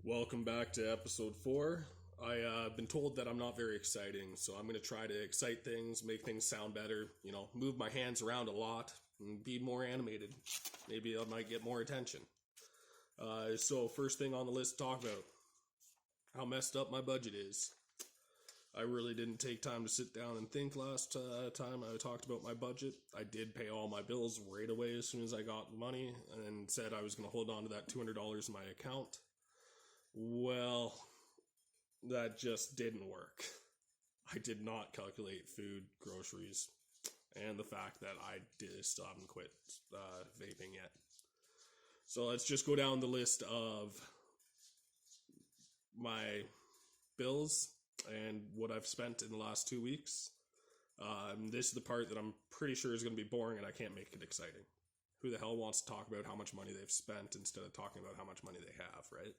Welcome back to episode 4. I've been told that I'm not very exciting, so I'm going to try to excite things, make things sound better, move my hands around a lot, and be more animated. Maybe I might get more attention. So first thing on the list to talk about, how messed up my budget is. I really didn't take time to sit down and think last time I talked about my budget. I did pay all my bills right away as soon as I got the money and said I was going to hold on to that $200 in my account. Well, that just didn't work. I did not calculate food, groceries, and the fact that I still haven't quit vaping yet. So let's just go down the list of my bills and what I've spent in the last 2 weeks. This is the part that I'm pretty sure is going to be boring and I can't make it exciting. Who the hell wants to talk about how much money they've spent instead of talking about how much money they have, right?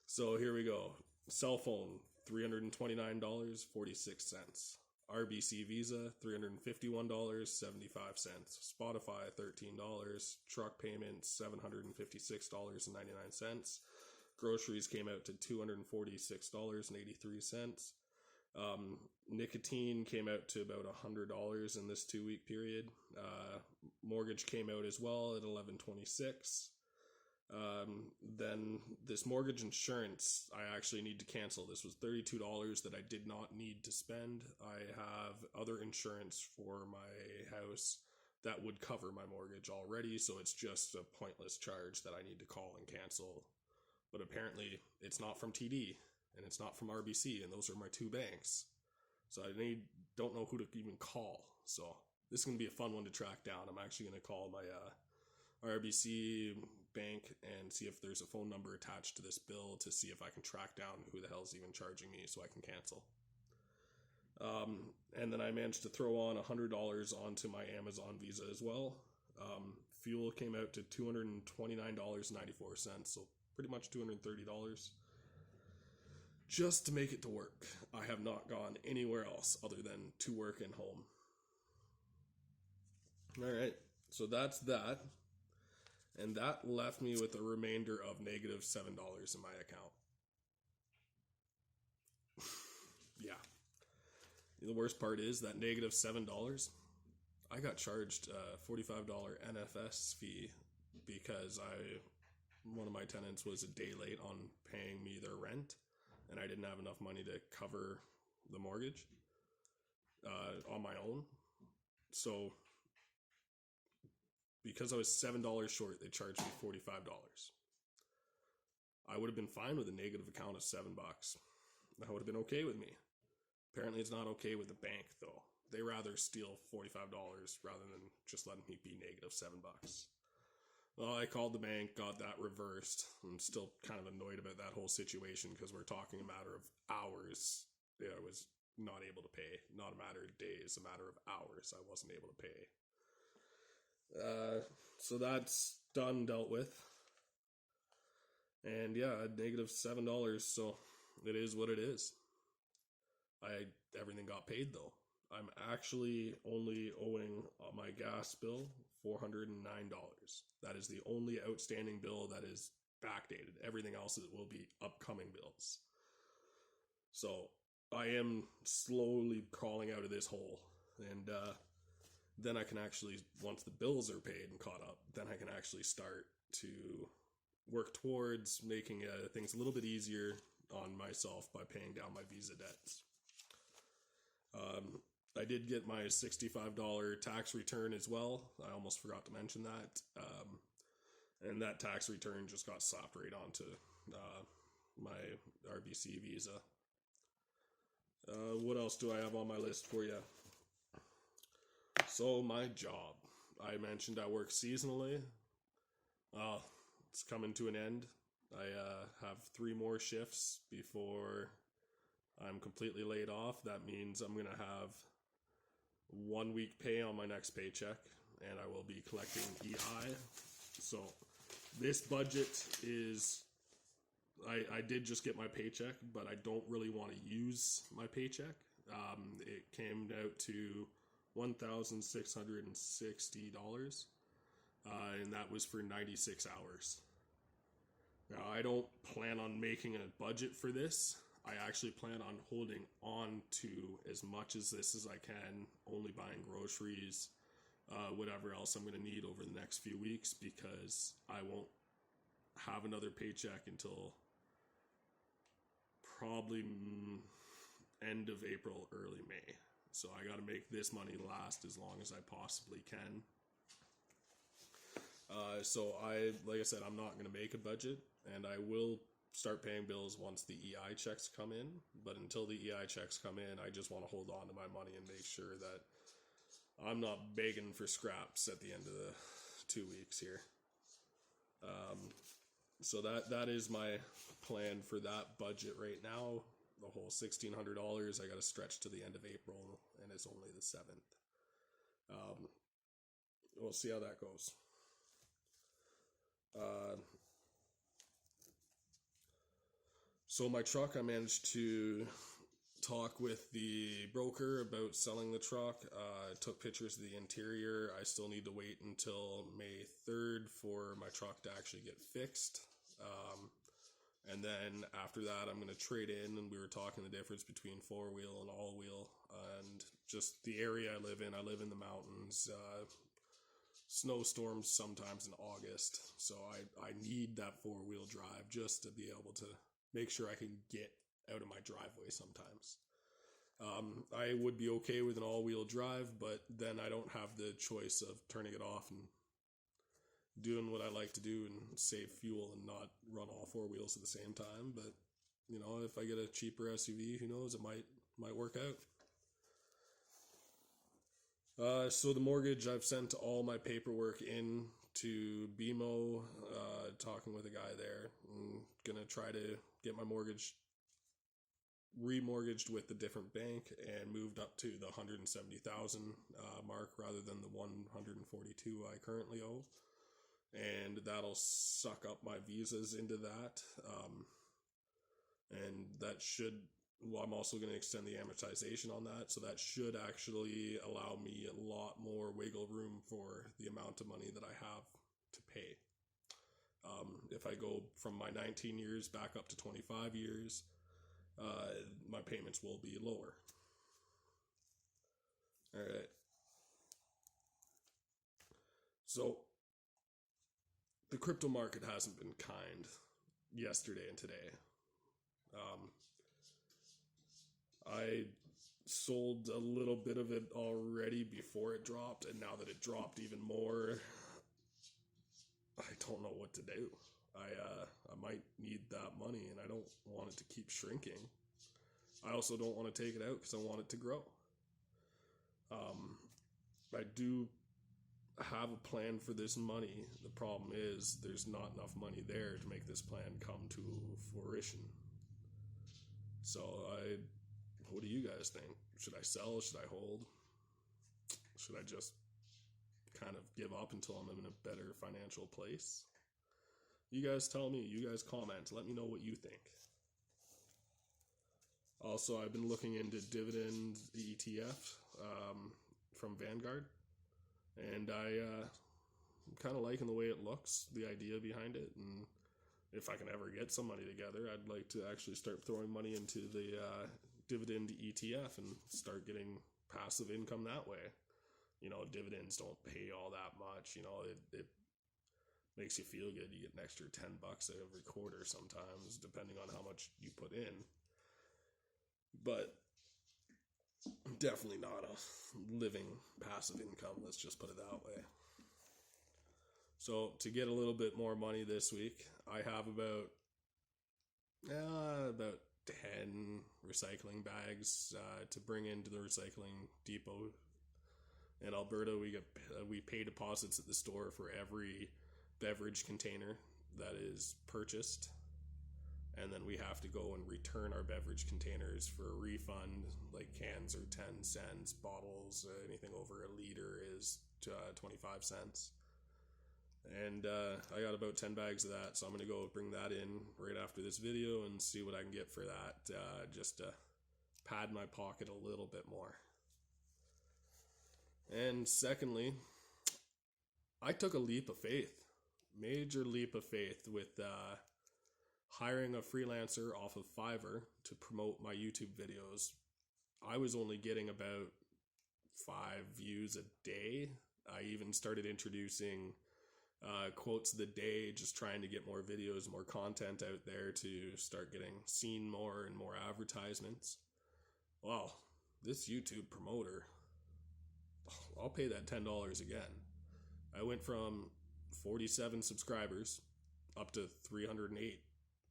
So here we go. Cell phone, $329.46. RBC Visa, $351.75. Spotify, $13. Truck payment, $756.99. Groceries came out to $246.83. Nicotine came out to about $100 in this 2 week period. Mortgage came out as well at $11.26. Then this mortgage insurance I actually need to cancel. This was $32 that I did not need to spend. I have other insurance for my house that would cover my mortgage already, so it's just a pointless charge that I need to call and cancel. But apparently it's not from TD and it's not from RBC, and those are my two banks. So I don't know who to even call. So this is going to be a fun one to track down. I'm actually going to call my RBC bank and see if there's a phone number attached to this bill to see if I can track down who the hell's even charging me so I can cancel. And then I managed to throw on $100 onto my Amazon Visa as well. Fuel came out to $229.94, so pretty much $230 just to make it to work. I have not gone anywhere else other than to work and home. Alright, so that's that. And that left me with a remainder of negative $7 in my account. Yeah. The worst part is that negative $7, I got charged a $45 NFS fee because one of my tenants was a day late on paying me their rent, and I didn't have enough money to cover the mortgage on my own. So because I was $7 short, they charged me $45. I would have been fine with a negative account of $7. That would have been okay with me. Apparently it's not okay with the bank, though. They rather steal $45 rather than just letting me be negative $7. Well, I called the bank, got that reversed. I'm still kind of annoyed about that whole situation because we're talking a matter of hours. I was not able to pay. Not a matter of days, a matter of hours I wasn't able to pay. So that's done, dealt with. And yeah, negative $7, so it is what it is. Everything got paid though. I'm actually only owing my gas bill $409. That is the only outstanding bill that is backdated. Everything else will be upcoming bills. So I am slowly crawling out of this hole, and then I can actually, once the bills are paid and caught up, then I can actually start to work towards making things a little bit easier on myself by paying down my Visa debts. I did get my $65 tax return as well. I almost forgot to mention that. And that tax return just got slapped right onto my RBC Visa. What else do I have on my list for you? So my job. I mentioned I work seasonally. It's coming to an end. I have 3 more shifts before I'm completely laid off. That means I'm going to have 1 week pay on my next paycheck, and I will be collecting EI. So this budget is, I did just get my paycheck, but I don't really want to use my paycheck. It came out to $1,660, and that was for 96 hours. Now, I don't plan on making a budget for this. I actually plan on holding on to as much as this as I can, only buying groceries, whatever else I'm going to need over the next few weeks, because I won't have another paycheck until probably end of April, early May. So I got to make this money last as long as I possibly can. So like I said, I'm not going to make a budget, and I will start paying bills once the EI checks come in. But until the EI checks come in, I just want to hold on to my money and make sure that I'm not begging for scraps at the end of the 2 weeks here. So that is my plan for that budget right now. The whole $1,600, I got to stretch to the end of April, and it's only the 7th. We'll see how that goes. So my truck, I managed to talk with the broker about selling the truck. Took pictures of the interior. I still need to wait until May 3rd for my truck to actually get fixed. And then after that, I'm going to trade in, and we were talking the difference between 4-wheel and all-wheel, and just the area I live in. I live in the mountains. Snowstorms sometimes in August, so I need that 4-wheel drive just to be able to make sure I can get out of my driveway sometimes. I would be okay with an all-wheel drive, but then I don't have the choice of turning it off and doing what I like to do and save fuel and not run all 4 wheels at the same time. But, you know, if I get a cheaper SUV, who knows, it might work out. So the mortgage, I've sent all my paperwork in to BMO, talking with a guy there. I'm going to try to get my mortgage remortgaged with a different bank and moved up to the 170,000 mark rather than the 142 I currently owe. And that'll suck up my visas into that. And that should, well, I'm also going to extend the amortization on that. So that should actually allow me a lot more wiggle room for the amount of money that I have to pay. If I go from my 19 years back up to 25 years, my payments will be lower. All right. So the crypto market hasn't been kind yesterday and today. I sold a little bit of it already before it dropped, and now that it dropped even more, I don't know what to do. I might need that money, and I don't want it to keep shrinking. I also don't want to take it out because I want it to grow. I do have a plan for this money. The problem is there's not enough money there to make this plan come to fruition. So what do you guys think? Should I sell? Should I hold? Should I just kind of give up until I'm in a better financial place? You guys tell me. You guys comment. Let me know what you think. Also, I've been looking into dividend ETF from Vanguard, and I'm kind of liking the way it looks, the idea behind it, and if I can ever get some money together, I'd like to actually start throwing money into the dividend ETF and start getting passive income that way. You know, dividends don't pay all that much. You know, it makes you feel good. You get an extra $10 every quarter sometimes, depending on how much you put in. But definitely not a living passive income, let's just put it that way. So to get a little bit more money this week, I have about 10 recycling bags to bring into the recycling depot in Alberta. We pay deposits at the store for every beverage container that is purchased, and then we have to go and return our beverage containers for a refund. Like cans are 10 cents, bottles, anything over a liter is 25 cents. And I got about 10 bags of that, so I'm going to go bring that in right after this video and see what I can get for that, just to pad my pocket a little bit more. And secondly, I took a leap of faith, major leap of faith with hiring a freelancer off of Fiverr to promote my YouTube videos, I was only getting about 5 views a day. I even started introducing quotes of the day, just trying to get more videos, more content out there to start getting seen more and more advertisements. Well, this YouTube promoter, I'll pay that $10 again. I went from 47 subscribers up to 308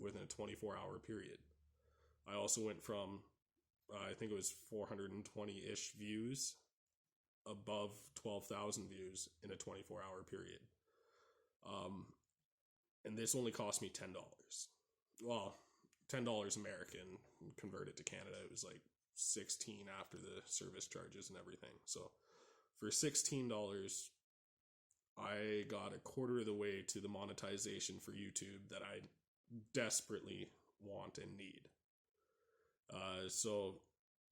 within a 24-hour period. I also went from, I think it was 420-ish views, above 12,000 views in a 24-hour period. And this only cost me $10. Well, $10 American, convert it to Canada, it was like 16 after the service charges and everything. So for $16, I got a quarter of the way to the monetization for YouTube that I desperately want and need. So,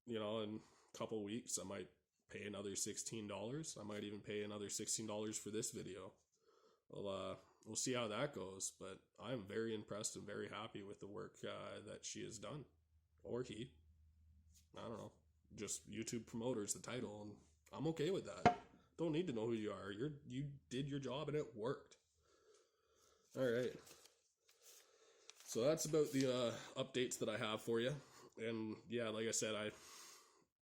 in a couple weeks, I might pay another $16. I might even pay another $16 for this video. We'll see how that goes, but I'm very impressed and very happy with the work that she has done. Or he. I don't know. Just YouTube promoter is the title, and I'm okay with that. Don't need to know who you are. You did your job, and it worked. All right. So that's about the updates that I have for you. And yeah, like I said, I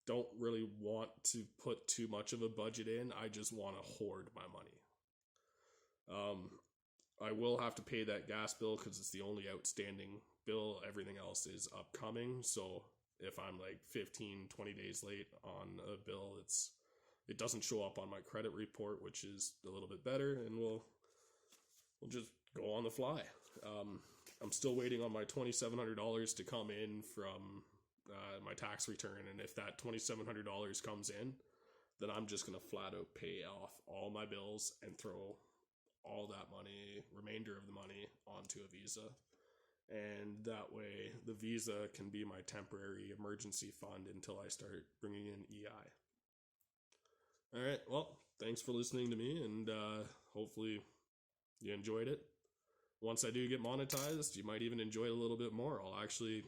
don't really want to put too much of a budget in. I just want to hoard my money. I will have to pay that gas bill because it's the only outstanding bill. Everything else is upcoming. So if I'm like 15, 20 days late on a bill, it doesn't show up on my credit report, which is a little bit better, and we'll just go on the fly. I'm still waiting on my $2,700 to come in from my tax return, and if that $2,700 comes in, then I'm just going to flat out pay off all my bills and throw all that money, remainder of the money, onto a Visa. And that way, the Visa can be my temporary emergency fund until I start bringing in EI. All right, well, thanks for listening to me, and hopefully you enjoyed it. Once I do get monetized, you might even enjoy it a little bit more. I'll actually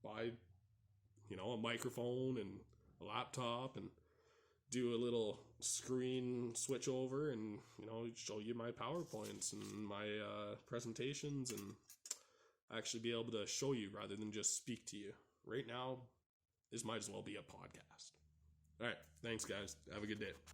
buy, a microphone and a laptop and do a little screen switch over and, show you my PowerPoints and my presentations and actually be able to show you rather than just speak to you. Right now, this might as well be a podcast. All right. Thanks, guys. Have a good day.